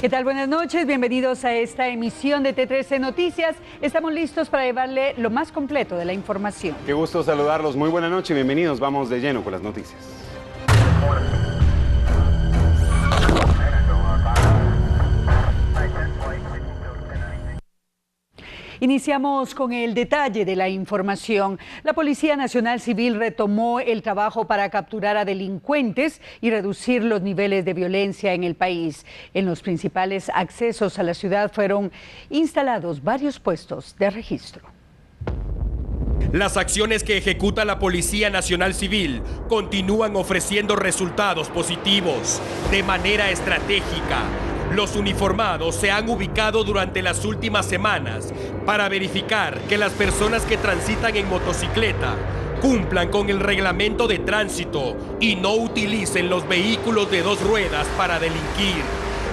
¿Qué tal? Buenas noches, bienvenidos a esta emisión de T13 Noticias. Estamos listos para llevarle lo más completo de la información. Qué gusto saludarlos, muy buena noche, bienvenidos. Vamos de lleno con las noticias. Iniciamos con el detalle de la información. La Policía Nacional Civil retomó el trabajo para capturar a delincuentes y reducir los niveles de violencia en el país. En los principales accesos a la ciudad fueron instalados varios puestos de registro. Las acciones que ejecuta la Policía Nacional Civil continúan ofreciendo resultados positivos de manera estratégica. Los uniformados se han ubicado durante las últimas semanas para verificar que las personas que transitan en motocicleta cumplan con el reglamento de tránsito y no utilicen los vehículos de dos ruedas para delinquir.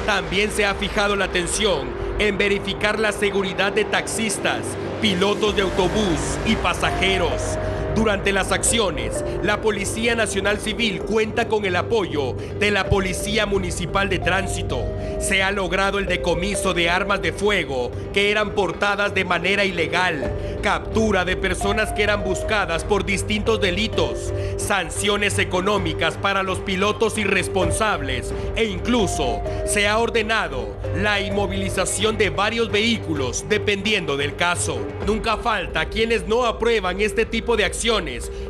También se ha fijado la atención en verificar la seguridad de taxistas, pilotos de autobús y pasajeros. Durante las acciones, la Policía Nacional Civil cuenta con el apoyo de la Policía Municipal de Tránsito. Se ha logrado el decomiso de armas de fuego que eran portadas de manera ilegal, captura de personas que eran buscadas por distintos delitos, sanciones económicas para los pilotos irresponsables e incluso se ha ordenado la inmovilización de varios vehículos dependiendo del caso. Nunca falta quienes no aprueban este tipo de acciones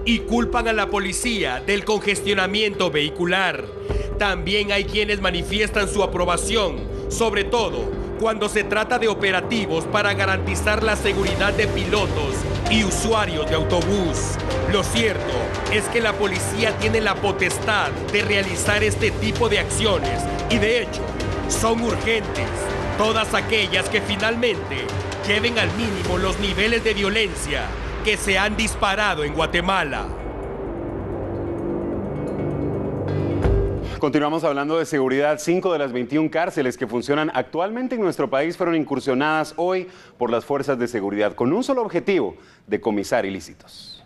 y culpan a la policía del congestionamiento vehicular. También hay quienes manifiestan su aprobación, sobre todo cuando se trata de operativos para garantizar la seguridad de pilotos y usuarios de autobús. Lo cierto es que la policía tiene la potestad de realizar este tipo de acciones y de hecho son urgentes, todas aquellas que finalmente lleven al mínimo los niveles de violencia que se han disparado en Guatemala. Continuamos hablando de seguridad. 5 de las 21 cárceles que funcionan actualmente en nuestro país fueron incursionadas hoy por las fuerzas de seguridad con un solo objetivo: decomisar ilícitos.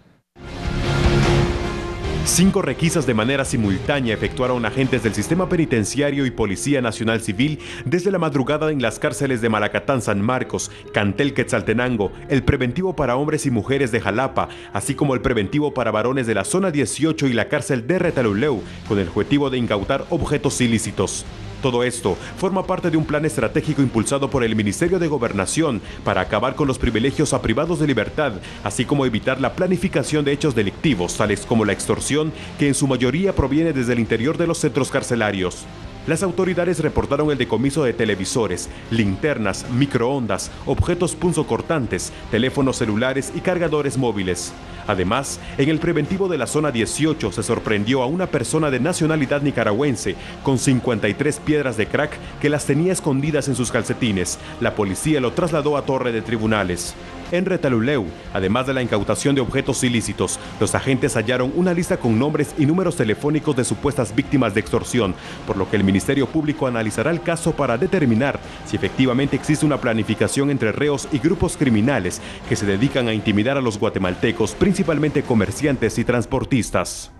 5 requisas de manera simultánea efectuaron agentes del Sistema Penitenciario y Policía Nacional Civil desde la madrugada en las cárceles de Malacatán, San Marcos, Cantel, Quetzaltenango, el preventivo para hombres y mujeres de Jalapa, así como el preventivo para varones de la Zona 18 y la cárcel de Retalhuleu, con el objetivo de incautar objetos ilícitos. Todo esto forma parte de un plan estratégico impulsado por el Ministerio de Gobernación para acabar con los privilegios a privados de libertad, así como evitar la planificación de hechos delictivos, tales como la extorsión, que en su mayoría proviene desde el interior de los centros carcelarios. Las autoridades reportaron el decomiso de televisores, linternas, microondas, objetos punzocortantes, teléfonos celulares y cargadores móviles. Además, en el preventivo de la Zona 18 se sorprendió a una persona de nacionalidad nicaragüense con 53 piedras de crack que las tenía escondidas en sus calcetines. La policía lo trasladó a Torre de Tribunales. En Retalhuleu, además de la incautación de objetos ilícitos, los agentes hallaron una lista con nombres y números telefónicos de supuestas víctimas de extorsión, por lo que el Ministerio Público analizará el caso para determinar si efectivamente existe una planificación entre reos y grupos criminales que se dedican a intimidar a los guatemaltecos, principalmente comerciantes y transportistas.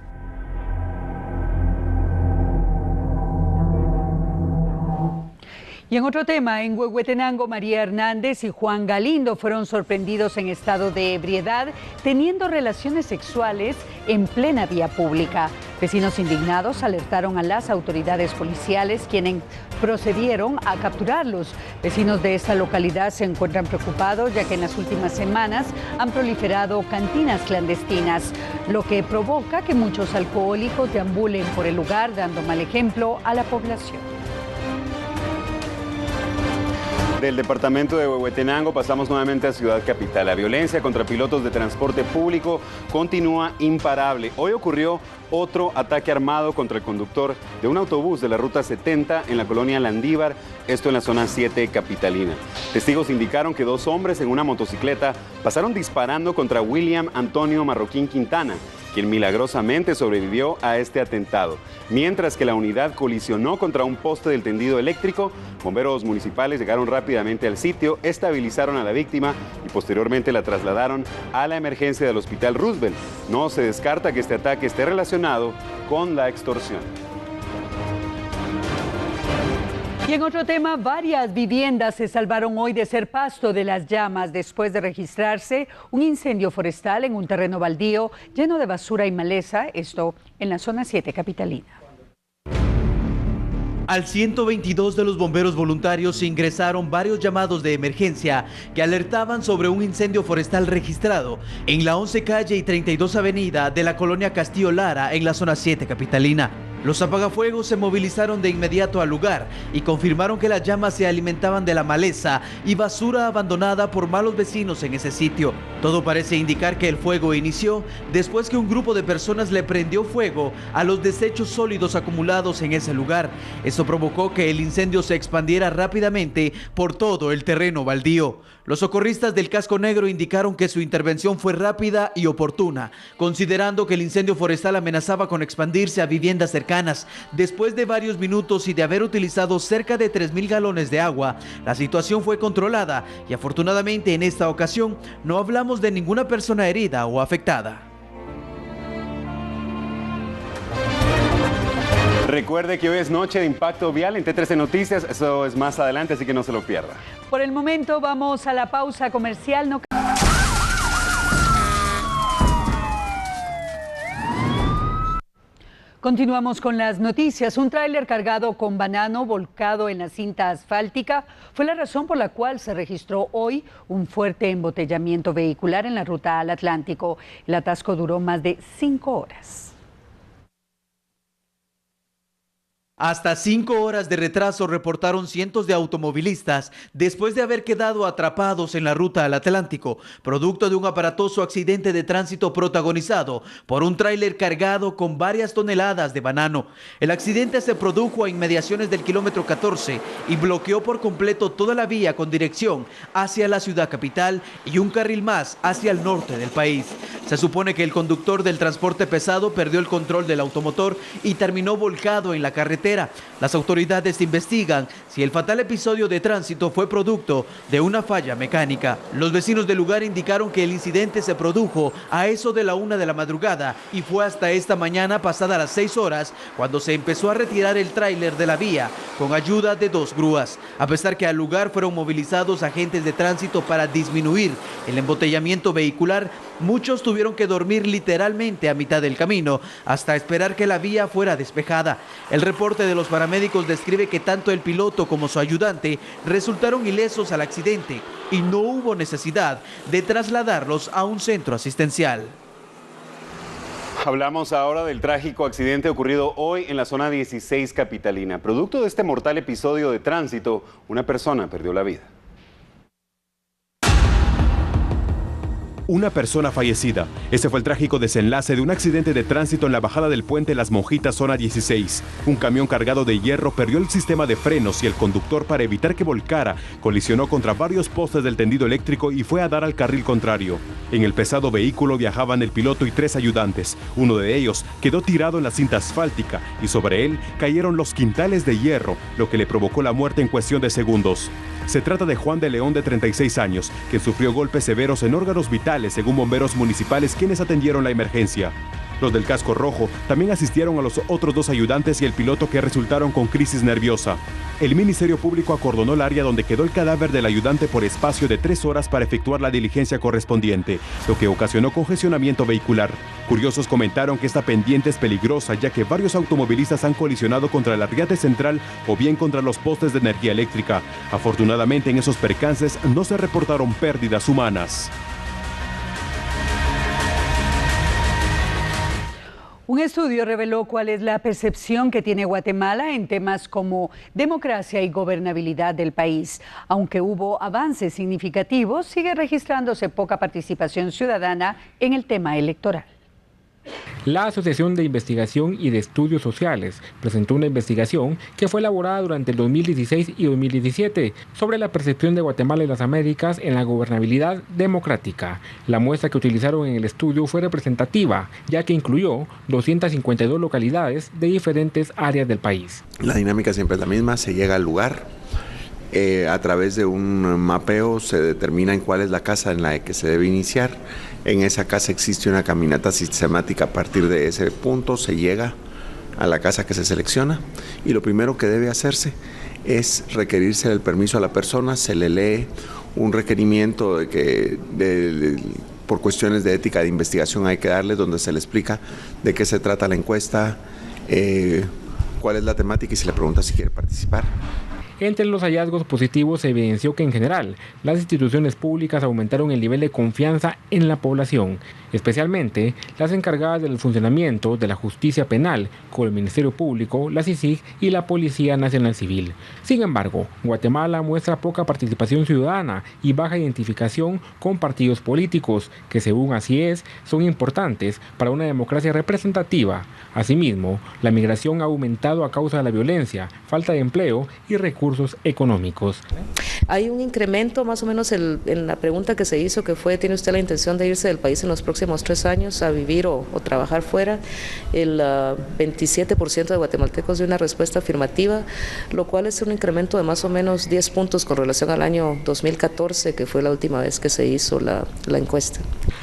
Y en otro tema, en Huehuetenango, María Hernández y Juan Galindo fueron sorprendidos en estado de ebriedad teniendo relaciones sexuales en plena vía pública. Vecinos indignados alertaron a las autoridades policiales, quienes procedieron a capturarlos. Vecinos de esta localidad se encuentran preocupados ya que en las últimas semanas han proliferado cantinas clandestinas, lo que provoca que muchos alcohólicos deambulen por el lugar dando mal ejemplo a la población. Del departamento de Huehuetenango pasamos nuevamente a Ciudad Capital. La violencia contra pilotos de transporte público continúa imparable. Hoy ocurrió otro ataque armado contra el conductor de un autobús de la Ruta 70 en la colonia Landívar, esto en la zona 7 capitalina. Testigos indicaron que 2 hombres en una motocicleta pasaron disparando contra William Antonio Marroquín Quintana, quien milagrosamente sobrevivió a este atentado. Mientras que la unidad colisionó contra un poste del tendido eléctrico, bomberos municipales llegaron rápidamente al sitio, estabilizaron a la víctima y posteriormente la trasladaron a la emergencia del Hospital Roosevelt. No se descarta que este ataque esté relacionado con la extorsión. Y en otro tema, varias viviendas se salvaron hoy de ser pasto de las llamas después de registrarse un incendio forestal en un terreno baldío lleno de basura y maleza, esto en la zona 7 capitalina. Al 122 de los bomberos voluntarios se ingresaron varios llamados de emergencia que alertaban sobre un incendio forestal registrado en la 11 calle y 32 avenida de la colonia Castillo Lara en la zona 7 capitalina. Los apagafuegos se movilizaron de inmediato al lugar y confirmaron que las llamas se alimentaban de la maleza y basura abandonada por malos vecinos en ese sitio. Todo parece indicar que el fuego inició después que un grupo de personas le prendió fuego a los desechos sólidos acumulados en ese lugar. Esto provocó que el incendio se expandiera rápidamente por todo el terreno baldío. Los socorristas del Casco Negro indicaron que su intervención fue rápida y oportuna, considerando que el incendio forestal amenazaba con expandirse a viviendas cercanas. Después de varios minutos y de haber utilizado cerca de 3,000 galones de agua, la situación fue controlada y afortunadamente en esta ocasión no hablamos de ninguna persona herida o afectada. Recuerde que hoy es noche de impacto vial en T13 Noticias, eso es más adelante, así que no se lo pierda. Por el momento vamos a la pausa comercial. Continuamos con las noticias. Un tráiler cargado con banano volcado en la cinta asfáltica fue la razón por la cual se registró hoy un fuerte embotellamiento vehicular en la ruta al Atlántico. El atasco duró más de 5 horas. Hasta 5 horas de retraso reportaron cientos de automovilistas después de haber quedado atrapados en la ruta al Atlántico, producto de un aparatoso accidente de tránsito protagonizado por un tráiler cargado con varias toneladas de banano. El accidente se produjo a inmediaciones del kilómetro 14 y bloqueó por completo toda la vía con dirección hacia la ciudad capital y un carril más hacia el norte del país. Se supone que el conductor del transporte pesado perdió el control del automotor y terminó volcado en la carretera. Las autoridades investigan si el fatal episodio de tránsito fue producto de una falla mecánica. Los vecinos del lugar indicaron que el incidente se produjo a eso de la 1 de la madrugada y fue hasta esta mañana pasada las 6 horas cuando se empezó a retirar el tráiler de la vía con ayuda de 2 grúas. A pesar que al lugar fueron movilizados agentes de tránsito para disminuir el embotellamiento vehicular, muchos tuvieron que dormir literalmente a mitad del camino hasta esperar que la vía fuera despejada. El reporte de los paramédicos describe que tanto el piloto como su ayudante resultaron ilesos al accidente y no hubo necesidad de trasladarlos a un centro asistencial. Hablamos ahora del trágico accidente ocurrido hoy en la zona 16 capitalina. Producto de este mortal episodio de tránsito, una persona perdió la vida. Una persona fallecida. Ese fue el trágico desenlace de un accidente de tránsito en la bajada del puente Las Monjitas, zona 16. Un camión cargado de hierro perdió el sistema de frenos y el conductor, para evitar que volcara, colisionó contra varios postes del tendido eléctrico y fue a dar al carril contrario. En el pesado vehículo viajaban el piloto y 3 ayudantes. Uno de ellos quedó tirado en la cinta asfáltica y sobre él cayeron los quintales de hierro, lo que le provocó la muerte en cuestión de segundos. Se trata de Juan de León, de 36 años, que sufrió golpes severos en órganos vitales, según bomberos municipales, quienes atendieron la emergencia. Los del casco rojo también asistieron a los otros 2 ayudantes y el piloto, que resultaron con crisis nerviosa. El Ministerio Público acordonó el área donde quedó el cadáver del ayudante por espacio de 3 horas para efectuar la diligencia correspondiente, lo que ocasionó congestionamiento vehicular. Curiosos comentaron que esta pendiente es peligrosa, ya que varios automovilistas han colisionado contra el arriate central o bien contra los postes de energía eléctrica. Afortunadamente, en esos percances no se reportaron pérdidas humanas. Un estudio reveló cuál es la percepción que tiene Guatemala en temas como democracia y gobernabilidad del país. Aunque hubo avances significativos, sigue registrándose poca participación ciudadana en el tema electoral. La Asociación de Investigación y de Estudios Sociales presentó una investigación que fue elaborada durante el 2016 y 2017 sobre la percepción de Guatemala y las Américas en la gobernabilidad democrática. La muestra que utilizaron en el estudio fue representativa, ya que incluyó 252 localidades de diferentes áreas del país. La dinámica siempre es la misma, se llega al lugar, a través de un mapeo se determina en cuál es la casa en la que se debe iniciar. En esa casa existe una caminata sistemática. A partir de ese punto se llega a la casa que se selecciona y lo primero que debe hacerse es requerirse el permiso a la persona, se le lee un requerimiento de que por cuestiones de ética de investigación hay que darle, donde se le explica de qué se trata la encuesta, cuál es la temática y se le pregunta si quiere participar. Entre los hallazgos positivos se evidenció que en general las instituciones públicas aumentaron el nivel de confianza en la población, especialmente las encargadas del funcionamiento de la justicia penal, como el Ministerio Público, la CICIG y la Policía Nacional Civil. Sin embargo, Guatemala muestra poca participación ciudadana y baja identificación con partidos políticos, que según así es, son importantes para una democracia representativa. Asimismo, la migración ha aumentado a causa de la violencia, falta de empleo y recursos económicos. Hay un incremento más o menos en la pregunta que se hizo, que fue, ¿tiene usted la intención de irse del país en los próximos 3 años a vivir o trabajar fuera? El 27% de guatemaltecos dio una respuesta afirmativa, lo cual es un incremento de más o menos 10 puntos con relación al año 2014, que fue la última vez que se hizo la encuesta.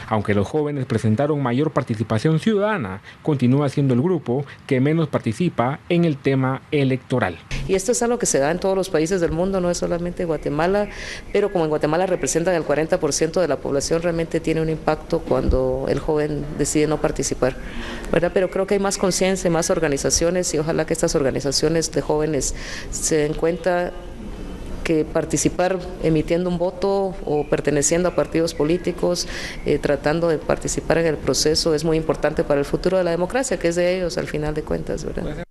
Aunque los jóvenes presentaron mayor participación ciudadana, continúa siendo el grupo que menos participa en el tema electoral. Y esto es algo que se da en todos los países del mundo, no es solamente Guatemala, pero como en Guatemala representan el 40% de la población, realmente tiene un impacto cuando el joven decide no participar, ¿verdad? Pero creo que hay más conciencia, más organizaciones, y ojalá que estas organizaciones de jóvenes se den cuenta que participar emitiendo un voto o perteneciendo a partidos políticos, tratando de participar en el proceso, es muy importante para el futuro de la democracia, que es de ellos al final de cuentas, ¿verdad?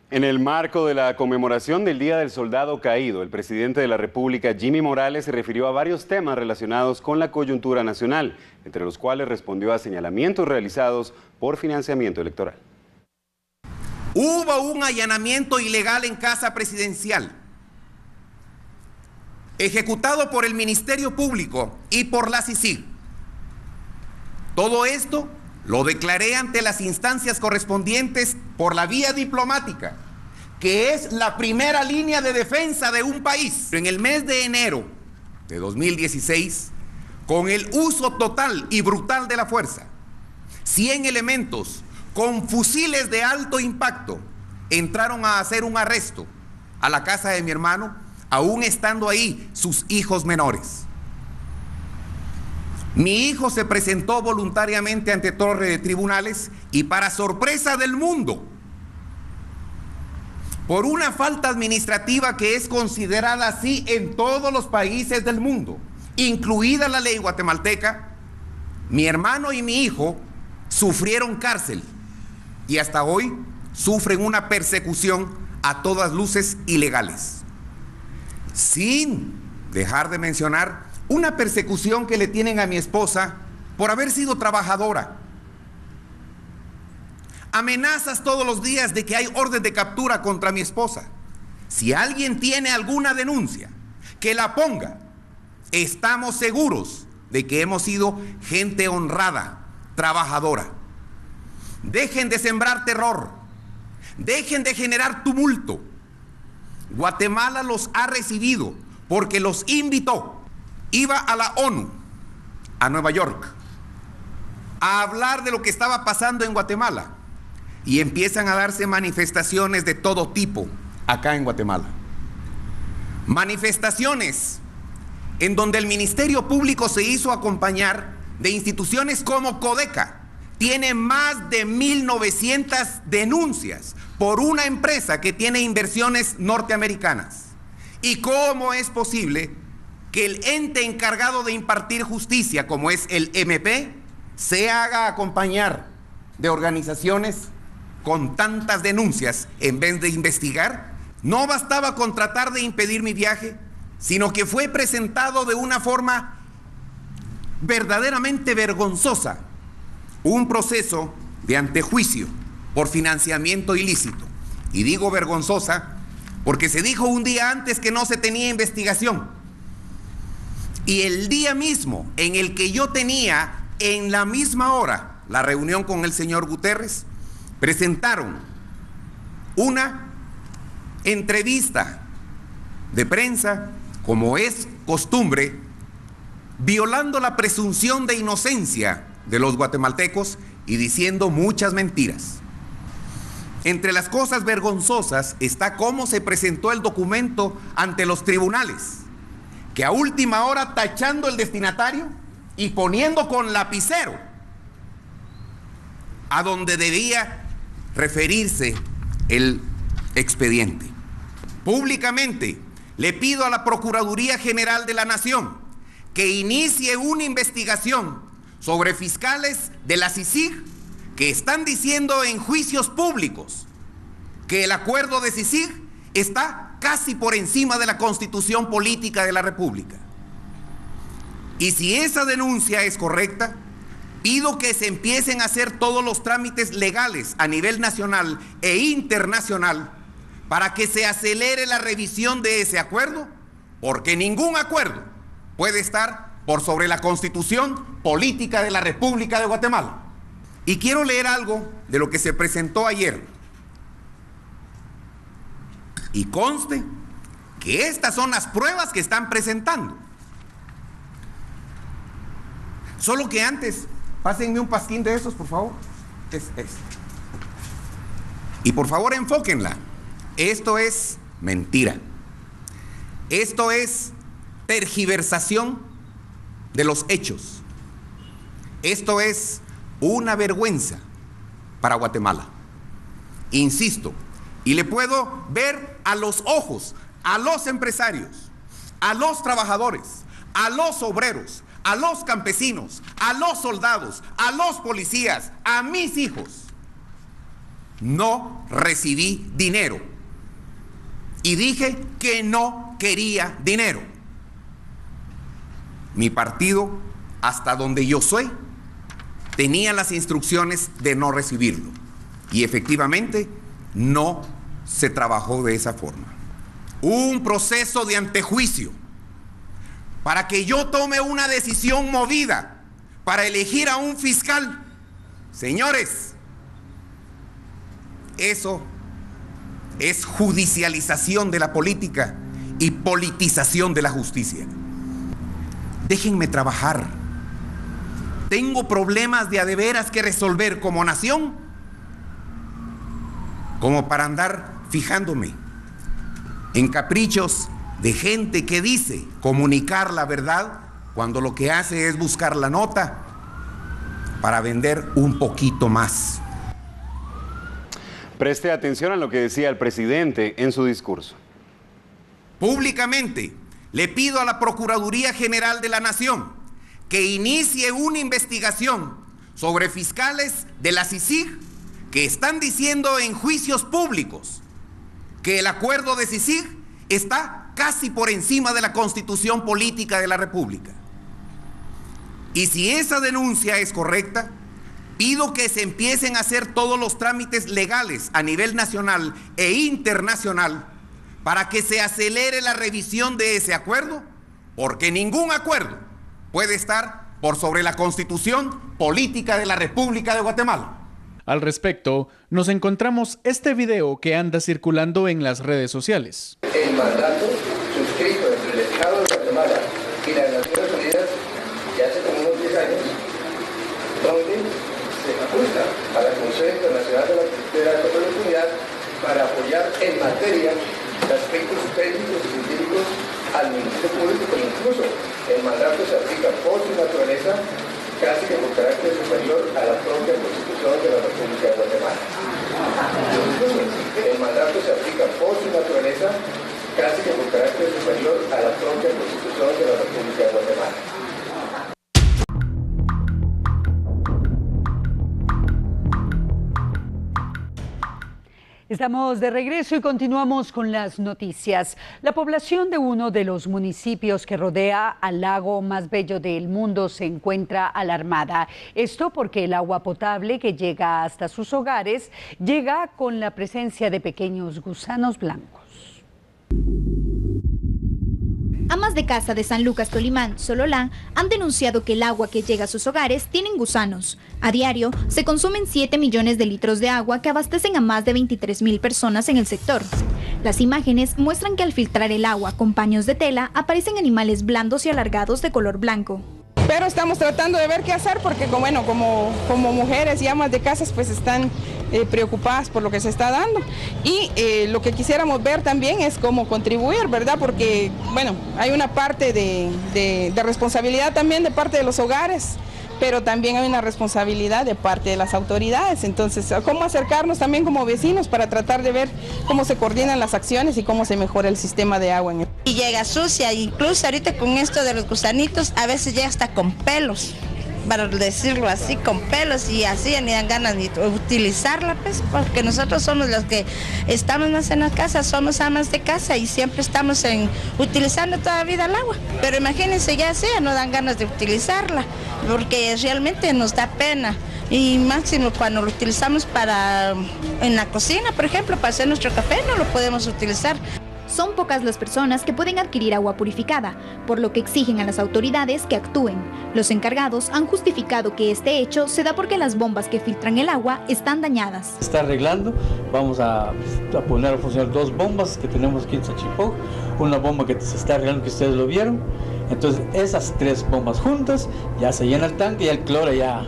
En el marco de la conmemoración del Día del Soldado Caído, el presidente de la República, Jimmy Morales, se refirió a varios temas relacionados con la coyuntura nacional, entre los cuales respondió a señalamientos realizados por financiamiento electoral. Hubo un allanamiento ilegal en Casa Presidencial, ejecutado por el Ministerio Público y por la CICIG. Todo esto lo declaré ante las instancias correspondientes por la vía diplomática, que es la primera línea de defensa de un país. En el mes de enero de 2016, con el uso total y brutal de la fuerza, 100 elementos con fusiles de alto impacto entraron a hacer un arresto a la casa de mi hermano, aún estando ahí sus hijos menores. Mi hijo se presentó voluntariamente ante torre de tribunales y, para sorpresa del mundo, por una falta administrativa que es considerada así en todos los países del mundo, incluida la ley guatemalteca, mi hermano y mi hijo sufrieron cárcel y hasta hoy sufren una persecución a todas luces ilegales. Sin dejar de mencionar una persecución que le tienen a mi esposa por haber sido trabajadora. Amenazas todos los días de que hay orden de captura contra mi esposa. Si alguien tiene alguna denuncia, que la ponga. Estamos seguros de que hemos sido gente honrada, trabajadora. Dejen de sembrar terror. Dejen de generar tumulto. Guatemala los ha recibido porque los invitó. Iba a la ONU, a Nueva York, a hablar de lo que estaba pasando en Guatemala, y empiezan a darse manifestaciones de todo tipo acá en Guatemala. Manifestaciones en donde el Ministerio Público se hizo acompañar de instituciones como Codeca. Tiene más de 1.900 denuncias por una empresa que tiene inversiones norteamericanas. ¿Y cómo es posible que el ente encargado de impartir justicia, como es el MP, se haga acompañar de organizaciones con tantas denuncias en vez de investigar? No bastaba con tratar de impedir mi viaje, sino que fue presentado de una forma verdaderamente vergonzosa un proceso de antejuicio por financiamiento ilícito. Y digo vergonzosa porque se dijo un día antes que no se tenía investigación. Y el día mismo en el que yo tenía, en la misma hora, la reunión con el señor Guterres, presentaron una entrevista de prensa, como es costumbre, violando la presunción de inocencia de los guatemaltecos y diciendo muchas mentiras. entre las cosas vergonzosas está cómo se presentó el documento ante los tribunales, que a última hora tachando el destinatario y poniendo con lapicero a donde debía referirse el expediente. Públicamente le pido a la Procuraduría General de la Nación que inicie una investigación sobre fiscales de la CICIG que están diciendo en juicios públicos que el acuerdo de CICIG está casi por encima de la Constitución Política de la República. Y si esa denuncia es correcta, pido que se empiecen a hacer todos los trámites legales a nivel nacional e internacional para que se acelere la revisión de ese acuerdo, porque ningún acuerdo puede estar por sobre la Constitución Política de la República de Guatemala. Y quiero leer algo de lo que se presentó ayer. Y conste que estas son las pruebas que están presentando. Solo que antes, pásenme un pasquín de esos, por favor. Y por favor, enfóquenla. Esto es mentira. Esto es tergiversación de los hechos. Esto es una vergüenza para Guatemala. Insisto, y le puedo ver a los ojos a los empresarios, a los trabajadores, a los obreros, a los campesinos, a los soldados, a los policías, a mis hijos. No recibí dinero. Y dije que no quería dinero. Mi partido, hasta donde yo soy, tenía las instrucciones de no recibirlo. Y efectivamente, no se trabajó de esa forma. Un proceso de antejuicio para que yo tome una decisión movida para elegir a un fiscal. Señores, eso es judicialización de la política y politización de la justicia. Déjenme trabajar. Tengo problemas de a de veras que resolver como nación, como para andar fijándome en caprichos de gente que dice comunicar la verdad cuando lo que hace es buscar la nota para vender un poquito más. Preste atención a lo que decía el presidente en su discurso. Públicamente le pido a la Procuraduría General de la Nación que inicie una investigación sobre fiscales de la CICIG que están diciendo en juicios públicos que el acuerdo de CICIG está casi por encima de la Constitución Política de la República. Y si esa denuncia es correcta, pido que se empiecen a hacer todos los trámites legales a nivel nacional e internacional para que se acelere la revisión de ese acuerdo, porque ningún acuerdo puede estar por sobre la Constitución Política de la República de Guatemala. Al respecto, nos encontramos este video que anda circulando en las redes sociales. El mandato suscrito entre el Estado de Guatemala y las Naciones Unidas ya hace como unos 10 años, donde se ajusta a la Comisión Internacional de la Oportunidad para apoyar en materia de aspectos técnicos y científicos al Ministerio Público, pero incluso el mandato se aplica por su naturaleza casi que por carácter superior a la propia Constitución de la República de Guatemala. Incluso el mandato se aplica por su naturaleza casi que por carácter superior a la propia Constitución de la República de Guatemala. Estamos de regreso y continuamos con las noticias. La población de uno de los municipios que rodea al lago más bello del mundo se encuentra alarmada. Esto porque el agua potable que llega hasta sus hogares llega con la presencia de pequeños gusanos blancos. Amas de casa de San Lucas Tolimán, Sololá, han denunciado que el agua que llega a sus hogares tienen gusanos. A diario, se consumen 7 millones de litros de agua que abastecen a más de 23,000 personas en el sector. Las imágenes muestran que al filtrar el agua con paños de tela, aparecen animales blandos y alargados de color blanco. Pero estamos tratando de ver qué hacer porque como mujeres y amas de casas pues están preocupadas por lo que se está dando. Y lo que quisiéramos ver también es cómo contribuir, ¿verdad? Porque, bueno, hay una parte de responsabilidad también de parte de los hogares, pero también hay una responsabilidad de parte de las autoridades. Entonces, cómo acercarnos también como vecinos para tratar de ver cómo se coordinan las acciones y cómo se mejora el sistema de agua. Y llega sucia, incluso ahorita con esto de los gusanitos, a veces llega hasta con pelos, para decirlo así, con pelos, y así ni dan ganas ni utilizarla, pues, porque nosotros somos los que estamos más en la casa, somos amas de casa y siempre estamos utilizando toda la vida el agua. Pero imagínense, ya sea, no dan ganas de utilizarla, porque realmente nos da pena. Y máximo cuando lo utilizamos en la cocina, por ejemplo, para hacer nuestro café, no lo podemos utilizar. Son pocas las personas que pueden adquirir agua purificada, por lo que exigen a las autoridades que actúen. Los encargados han justificado que este hecho se da porque las bombas que filtran el agua están dañadas. Se está arreglando, vamos a poner a funcionar 2 bombas que tenemos aquí en Sachipó, una bomba que se está arreglando que ustedes lo vieron. Entonces esas 3 bombas juntas ya se llena el tanque y el cloro ya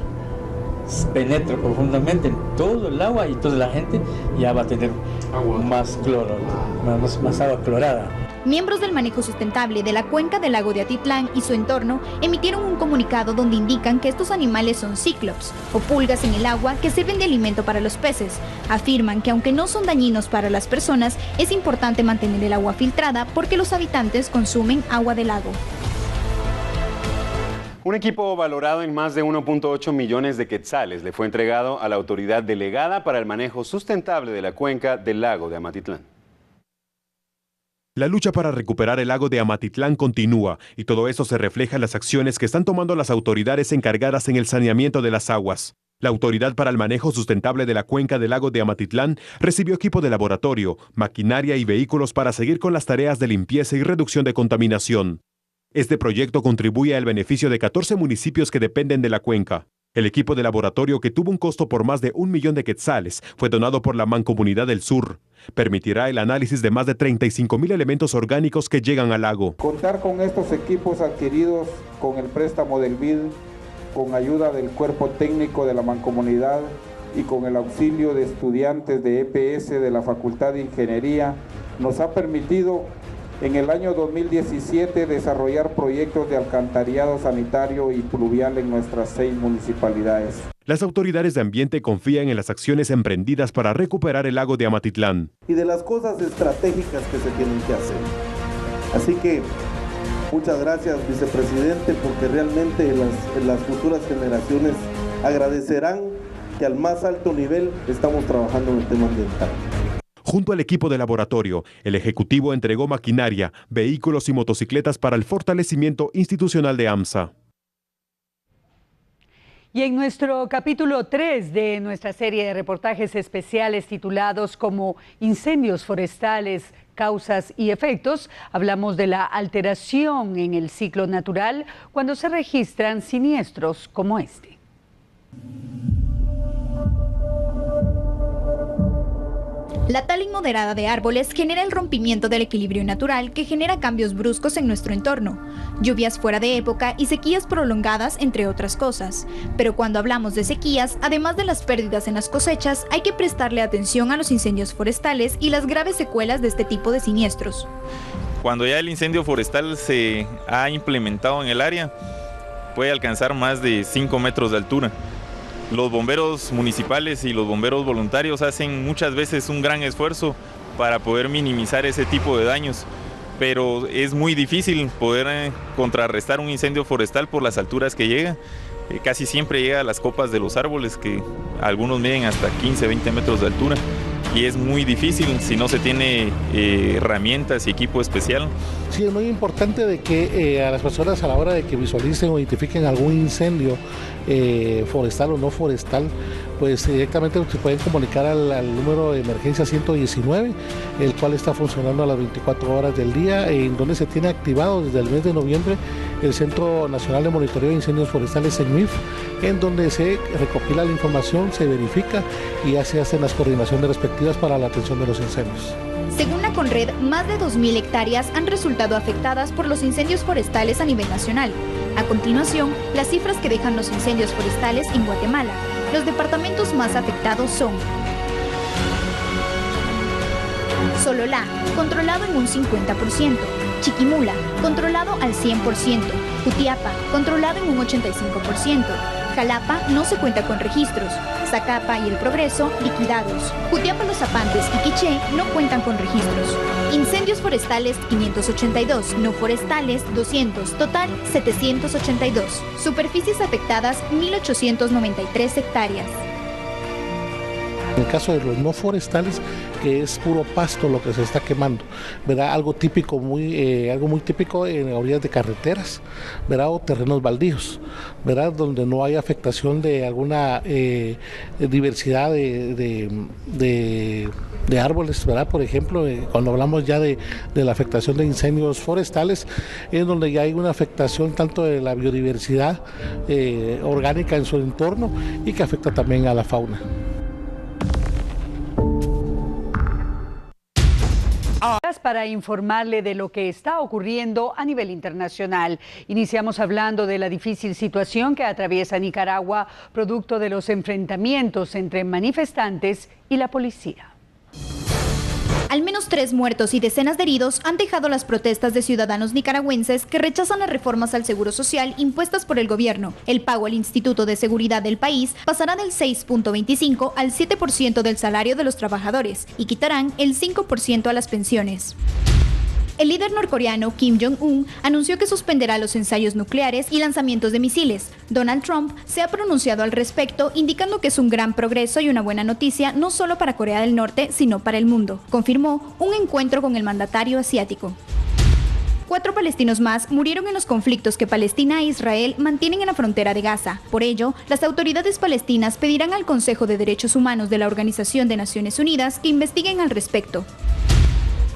penetra profundamente en todo el agua y entonces la gente ya va a tener más cloro, más agua clorada. Miembros del manejo sustentable de la cuenca del lago de Atitlán y su entorno emitieron un comunicado donde indican que estos animales son cíclops o pulgas en el agua que sirven de alimento para los peces. Afirman que aunque no son dañinos para las personas, es importante mantener el agua filtrada porque los habitantes consumen agua del lago. Un equipo valorado en más de 1.8 millones de quetzales le fue entregado a la autoridad delegada para el manejo sustentable de la cuenca del lago de Amatitlán. La lucha para recuperar el lago de Amatitlán continúa y todo eso se refleja en las acciones que están tomando las autoridades encargadas en el saneamiento de las aguas. La Autoridad para el Manejo Sustentable de la Cuenca del Lago de Amatitlán recibió equipo de laboratorio, maquinaria y vehículos para seguir con las tareas de limpieza y reducción de contaminación. Este proyecto contribuye al beneficio de 14 municipios que dependen de la cuenca. El equipo de laboratorio, que tuvo un costo por más de 1 millón de quetzales, fue donado por la Mancomunidad del Sur. Permitirá el análisis de más de 35,000 elementos orgánicos que llegan al lago. Contar con estos equipos adquiridos con el préstamo del BID, con ayuda del cuerpo técnico de la Mancomunidad y con el auxilio de estudiantes de EPS de la Facultad de Ingeniería, nos ha permitido en el año 2017 desarrollar proyectos de alcantarillado sanitario y pluvial en nuestras 6 municipalidades. Las autoridades de ambiente confían en las acciones emprendidas para recuperar el lago de Amatitlán. Y de las cosas estratégicas que se tienen que hacer. Así que muchas gracias, vicepresidente, porque realmente las futuras generaciones agradecerán que al más alto nivel estamos trabajando en el tema ambiental. Junto al equipo de laboratorio, el Ejecutivo entregó maquinaria, vehículos y motocicletas para el fortalecimiento institucional de AMSA. Y en nuestro capítulo 3 de nuestra serie de reportajes especiales titulados como Incendios forestales, causas y efectos, hablamos de la alteración en el ciclo natural cuando se registran siniestros como este. La tala inmoderada de árboles genera el rompimiento del equilibrio natural que genera cambios bruscos en nuestro entorno, lluvias fuera de época y sequías prolongadas, entre otras cosas. Pero cuando hablamos de sequías, además de las pérdidas en las cosechas, hay que prestarle atención a los incendios forestales y las graves secuelas de este tipo de siniestros. Cuando ya el incendio forestal se ha implementado en el área, puede alcanzar más de 5 metros de altura. Los bomberos municipales y los bomberos voluntarios hacen muchas veces un gran esfuerzo para poder minimizar ese tipo de daños, pero es muy difícil poder contrarrestar un incendio forestal por las alturas que llega. Casi siempre llega a las copas de los árboles, que algunos miden hasta 15, 20 metros de altura, y es muy difícil si no se tiene herramientas y equipo especial. Sí, es muy importante de que a las personas, a la hora de que visualicen o identifiquen algún incendio forestal o no forestal, pues directamente se pueden comunicar al número de emergencia 119, el cual está funcionando a las 24 horas del día, en donde se tiene activado desde el mes de noviembre el Centro Nacional de Monitoreo de Incendios Forestales, CENMIF, en donde se recopila la información, se verifica y se hacen las coordinaciones respectivas para la atención de los incendios. Según la Conred, más de 2.000 hectáreas han resultado afectadas por los incendios forestales a nivel nacional. A continuación, las cifras que dejan los incendios forestales en Guatemala. Los departamentos más afectados son Sololá, controlado en un 50%, Chiquimula, controlado al 100%, Jutiapa, controlado en un 85%, Jalapa no se cuenta con registros, Zacapa y El Progreso liquidados, Jutiapa, Los Zapantes y Quiché no cuentan con registros. Incendios forestales 582, no forestales 200, total 782. Superficies afectadas 1893 hectáreas. En el caso de los no forestales, que es puro pasto lo que se está quemando, ¿verdad? Algo muy típico en orillas de carreteras, ¿verdad? O terrenos baldíos, ¿verdad? Donde no hay afectación de alguna diversidad de árboles, ¿verdad? Por ejemplo, cuando hablamos ya de la afectación de incendios forestales, es donde ya hay una afectación tanto de la biodiversidad orgánica en su entorno y que afecta también a la fauna. Para informarle de lo que está ocurriendo a nivel internacional. Iniciamos hablando de la difícil situación que atraviesa Nicaragua, producto de los enfrentamientos entre manifestantes y la policía. Al menos 3 muertos y decenas de heridos han dejado las protestas de ciudadanos nicaragüenses que rechazan las reformas al seguro social impuestas por el gobierno. El pago al Instituto de Seguridad del país pasará del 6.25 al 7% del salario de los trabajadores y quitarán el 5% a las pensiones. El líder norcoreano Kim Jong-un anunció que suspenderá los ensayos nucleares y lanzamientos de misiles. Donald Trump se ha pronunciado al respecto, indicando que es un gran progreso y una buena noticia no solo para Corea del Norte, sino para el mundo. Confirmó un encuentro con el mandatario asiático. 4 palestinos más murieron en los conflictos que Palestina e Israel mantienen en la frontera de Gaza. Por ello, las autoridades palestinas pedirán al Consejo de Derechos Humanos de la Organización de Naciones Unidas que investiguen al respecto.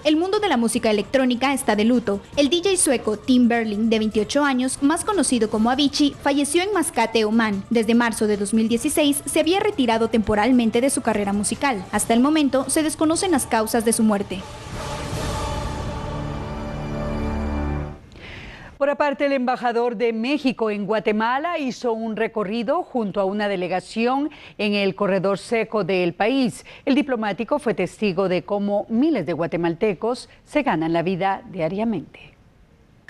El mundo de la música electrónica está de luto. El DJ sueco Tim Berling, de 28 años, más conocido como Avicii, falleció en Mascate, Omán. Desde marzo de 2016 se había retirado temporalmente de su carrera musical. Hasta el momento se desconocen las causas de su muerte. Por aparte, el embajador de México en Guatemala hizo un recorrido junto a una delegación en el corredor seco del país. El diplomático fue testigo de cómo miles de guatemaltecos se ganan la vida diariamente.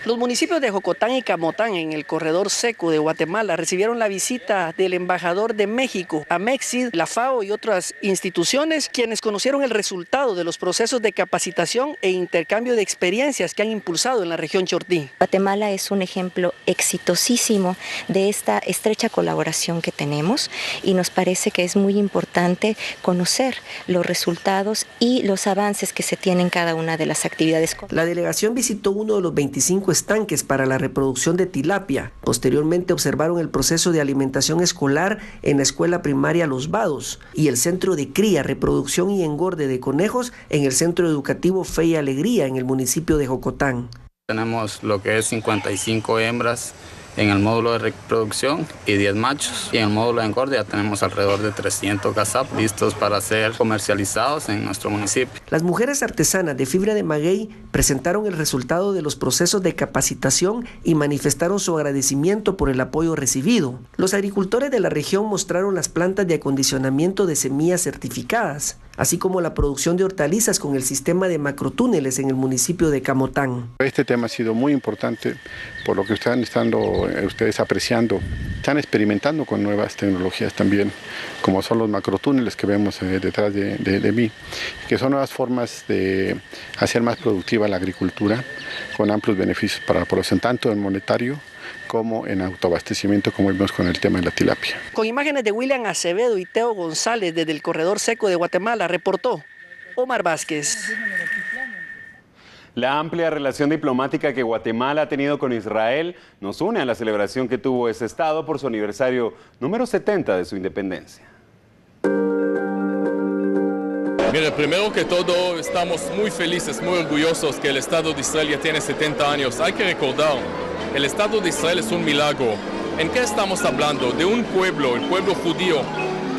Los municipios de Jocotán y Camotán, en el corredor seco de Guatemala, recibieron la visita del embajador de México, Amexid, la FAO y otras instituciones, quienes conocieron el resultado de los procesos de capacitación e intercambio de experiencias que han impulsado en la región Chortí. Guatemala es un ejemplo exitosísimo de esta estrecha colaboración que tenemos y nos parece que es muy importante conocer los resultados y los avances que se tienen en cada una de las actividades. La delegación visitó uno de los 25 estanques para la reproducción de tilapia. Posteriormente observaron el proceso de alimentación escolar en la escuela primaria Los Vados y el centro de cría, reproducción y engorde de conejos en el centro educativo Fe y Alegría en el municipio de Jocotán. Tenemos lo que es 55 hembras en el módulo de reproducción y 10 machos. Y en el módulo de engorde ya tenemos alrededor de 300 gazap listos para ser comercializados en nuestro municipio. Las mujeres artesanas de fibra de maguey presentaron el resultado de los procesos de capacitación y manifestaron su agradecimiento por el apoyo recibido. Los agricultores de la región mostraron las plantas de acondicionamiento de semillas certificadas, así como la producción de hortalizas con el sistema de macrotúneles en el municipio de Camotán. Este tema ha sido muy importante por lo que están ustedes apreciando. Están experimentando con nuevas tecnologías también, como son los macrotúneles que vemos detrás de mí, que son nuevas formas de hacer más productiva la agricultura con amplios beneficios para la población, tanto en monetario como en autoabastecimiento, como vimos con el tema de la tilapia. Con imágenes de William Acevedo y Teo González desde el corredor seco de Guatemala, reportó Omar Vázquez. La amplia relación diplomática que Guatemala ha tenido con Israel nos une a la celebración que tuvo ese estado por su aniversario número 70 de su independencia. Mira, primero que todo, estamos muy felices, muy orgullosos que el Estado de Israel ya tiene 70 años. Hay que recordar, el Estado de Israel es un milagro. ¿En qué estamos hablando? De un pueblo, el pueblo judío,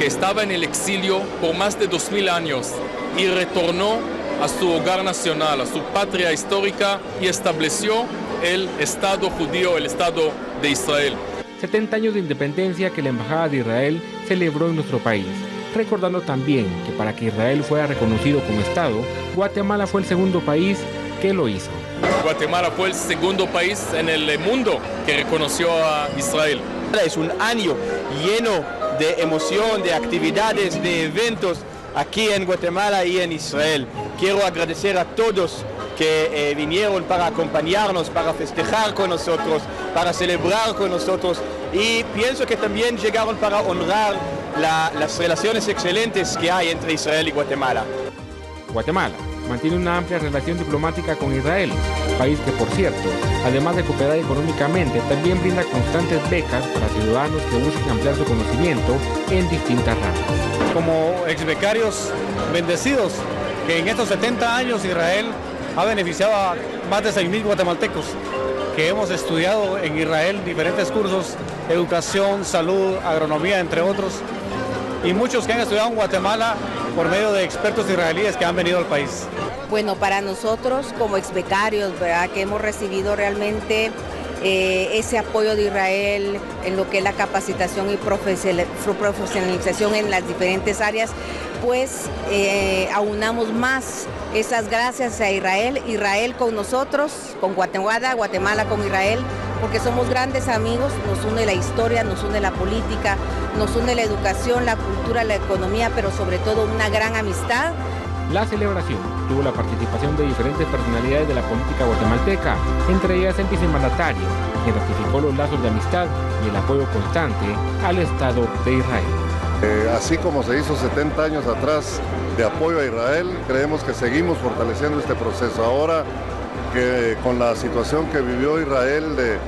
que estaba en el exilio por más de 2000 años y retornó a su hogar nacional, a su patria histórica y estableció el Estado judío, el Estado de Israel. 70 años de independencia que la Embajada de Israel celebró en nuestro país, recordando también que para que Israel fuera reconocido como Estado, Guatemala fue el segundo país que lo hizo. Guatemala fue el segundo país en el mundo que reconoció a Israel. Es un año lleno de emoción, de actividades, de eventos aquí en Guatemala y en Israel. Quiero agradecer a todos que vinieron para acompañarnos, para festejar con nosotros, para celebrar con nosotros, y pienso que también llegaron para honrar las relaciones excelentes que hay entre Israel y Guatemala. Guatemala mantiene una amplia relación diplomática con Israel, país que, por cierto, además de cooperar económicamente, también brinda constantes becas para ciudadanos que busquen ampliar su conocimiento en distintas ramas. Como exbecarios bendecidos, que en estos 70 años Israel ha beneficiado a más de 6.000 guatemaltecos que hemos estudiado en Israel diferentes cursos, educación, salud, agronomía, entre otros, y muchos que han estudiado en Guatemala por medio de expertos israelíes que han venido al país. Bueno, para nosotros como exbecarios, ¿verdad?, que hemos recibido realmente ese apoyo de Israel en lo que es la capacitación y profesionalización en las diferentes áreas, pues aunamos más esas gracias a Israel, Israel con nosotros, con Guatemala, Guatemala con Israel, porque somos grandes amigos, nos une la historia, nos une la política, nos une la educación, la cultura, la economía, pero sobre todo una gran amistad. La celebración tuvo la participación de diferentes personalidades de la política guatemalteca, entre ellas el vicemandatario, quien ratificó los lazos de amistad y el apoyo constante al Estado de Israel. Así como se hizo 70 años atrás de apoyo a Israel, creemos que seguimos fortaleciendo este proceso. Ahora que con la situación que vivió Israel de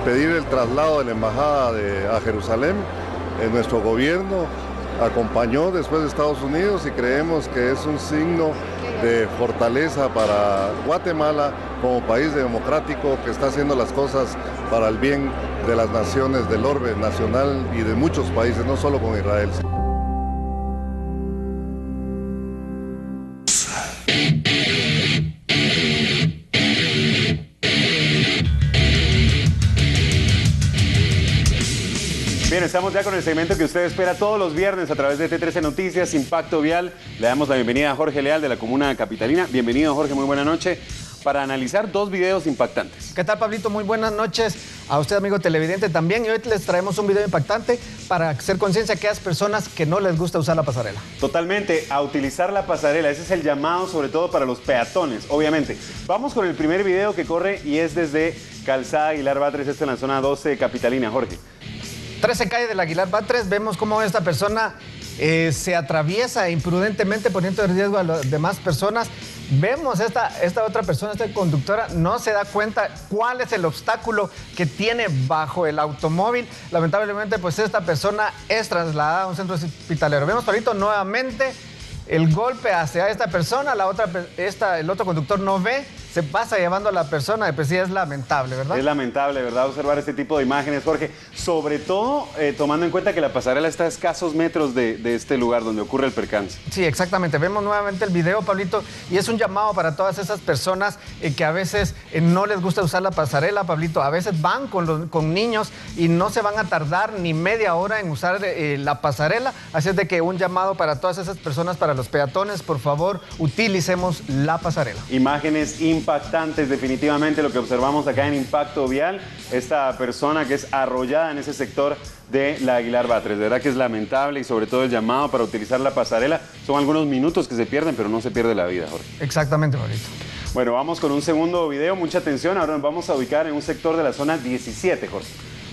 pedir el traslado de la embajada a Jerusalén, nuestro gobierno acompañó después de Estados Unidos, y creemos que es un signo de fortaleza para Guatemala como país democrático que está haciendo las cosas para el bien de las naciones del orbe nacional y de muchos países, no solo con Israel. Bien, estamos ya con el segmento que usted espera todos los viernes a través de T13 Noticias, Impacto Vial. Le damos la bienvenida a Jorge Leal de la Comuna Capitalina. Bienvenido, Jorge, muy buena noche, para analizar dos videos impactantes. ¿Qué tal, Pablito? Muy buenas noches a usted, amigo televidente, también. Y hoy les traemos un video impactante para hacer conciencia a aquellas personas que no les gusta usar la pasarela. Totalmente, a utilizar la pasarela. Ese es el llamado, sobre todo para los peatones, obviamente. Vamos con el primer video que corre y es desde Calzada Aguilar Batres, esto en la zona 12 Capitalina. Jorge. 13 calle del Aguilar Batres, vemos cómo esta persona se atraviesa imprudentemente poniendo en riesgo a las demás personas. Vemos esta otra persona, esta conductora, no se da cuenta cuál es el obstáculo que tiene bajo el automóvil. Lamentablemente, pues esta persona es trasladada a un centro hospitalero. Vemos, Pablito, nuevamente el golpe hacia esta persona, el otro conductor no ve, se pasa llevando a la persona, pues sí es lamentable, ¿verdad? Es lamentable, ¿verdad?, observar este tipo de imágenes, Jorge, sobre todo tomando en cuenta que la pasarela está a escasos metros de este lugar donde ocurre el percance. Sí, exactamente, vemos nuevamente el video, Pablito, y es un llamado para todas esas personas que a veces no les gusta usar la pasarela, Pablito, a veces van con niños y no se van a tardar ni media hora en usar la pasarela, así es de que un llamado para todas esas personas, para los peatones, por favor, utilicemos la pasarela. Imágenes impactantes, definitivamente, lo que observamos acá en Impacto Vial, esta persona que es arrollada en ese sector de la Aguilar Batres. De verdad que es lamentable, y sobre todo el llamado para utilizar la pasarela. Son algunos minutos que se pierden, pero no se pierde la vida, Jorge. Exactamente, Jorito. Bueno, vamos con un segundo video, mucha atención. Ahora nos vamos a ubicar en un sector de la zona 17, Jorge.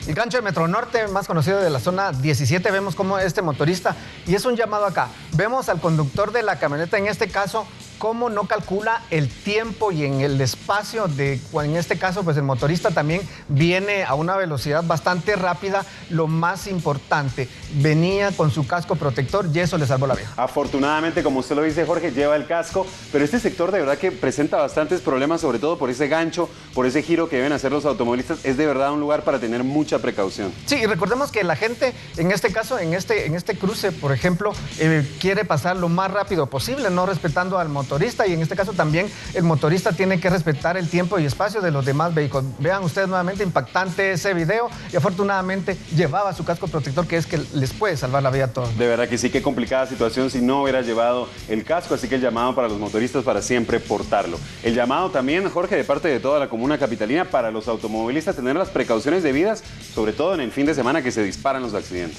El gancho de Metro Norte, más conocido de la zona 17, vemos cómo este motorista, y es un llamado acá, vemos al conductor de la camioneta, en este caso, cómo no calcula el tiempo y en el espacio en este caso, pues el motorista también viene a una velocidad bastante rápida. Lo más importante, venía con su casco protector y eso le salvó la vida. Afortunadamente, como usted lo dice, Jorge, lleva el casco, pero este sector de verdad que presenta bastantes problemas, sobre todo por ese gancho, por ese giro que deben hacer los automovilistas. Es de verdad un lugar para tener mucha precaución. Sí, y recordemos que la gente, en este caso, en este cruce, por ejemplo, quiere pasar lo más rápido posible, no respetando al motorista motorista y en este caso también el motorista tiene que respetar el tiempo y espacio de los demás vehículos. Vean ustedes nuevamente, impactante ese video y afortunadamente llevaba su casco protector, que es que les puede salvar la vida a todos. De verdad que sí, qué complicada situación si no hubiera llevado el casco, así que el llamado para los motoristas para siempre portarlo. El llamado también, Jorge, de parte de toda la comuna capitalina para los automovilistas tener las precauciones debidas, sobre todo en el fin de semana que se disparan los accidentes.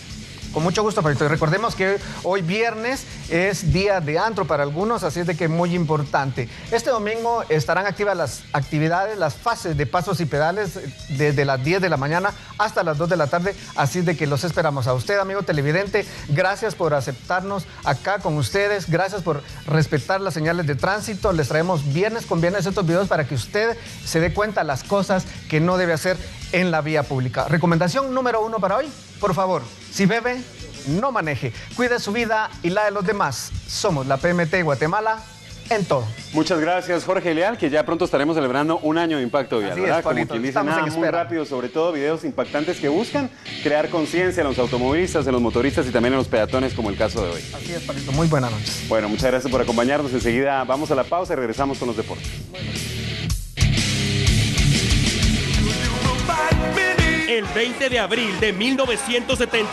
Con mucho gusto, Pablito. Y recordemos que hoy viernes es día de antro para algunos, así es de que muy importante. Este domingo estarán activas las actividades, las fases de pasos y pedales desde las 10 de la mañana hasta las 2 de la tarde, así es de que los esperamos. A usted, amigo televidente, gracias por aceptarnos acá con ustedes, gracias por respetar las señales de tránsito. Les traemos viernes con viernes estos videos para que usted se dé cuenta las cosas que no debe hacer en la vía pública. Recomendación número 1 para hoy, por favor, si bebe, no maneje. Cuide su vida y la de los demás. Somos la PMT Guatemala en todo. Muchas gracias, Jorge Leal, que ya pronto estaremos celebrando un año de Impacto Vial, Así ¿verdad? es, Como Pablito, quien dice, estamos nada en muy espera. rápido, sobre todo videos impactantes que buscan crear conciencia en los automovilistas, en los motoristas y también en los peatones, como el caso de hoy. Así es, Pablito. Muy buenas noches. Bueno, muchas gracias por acompañarnos. Enseguida vamos a la pausa y regresamos con los deportes. El 20 de abril de 1970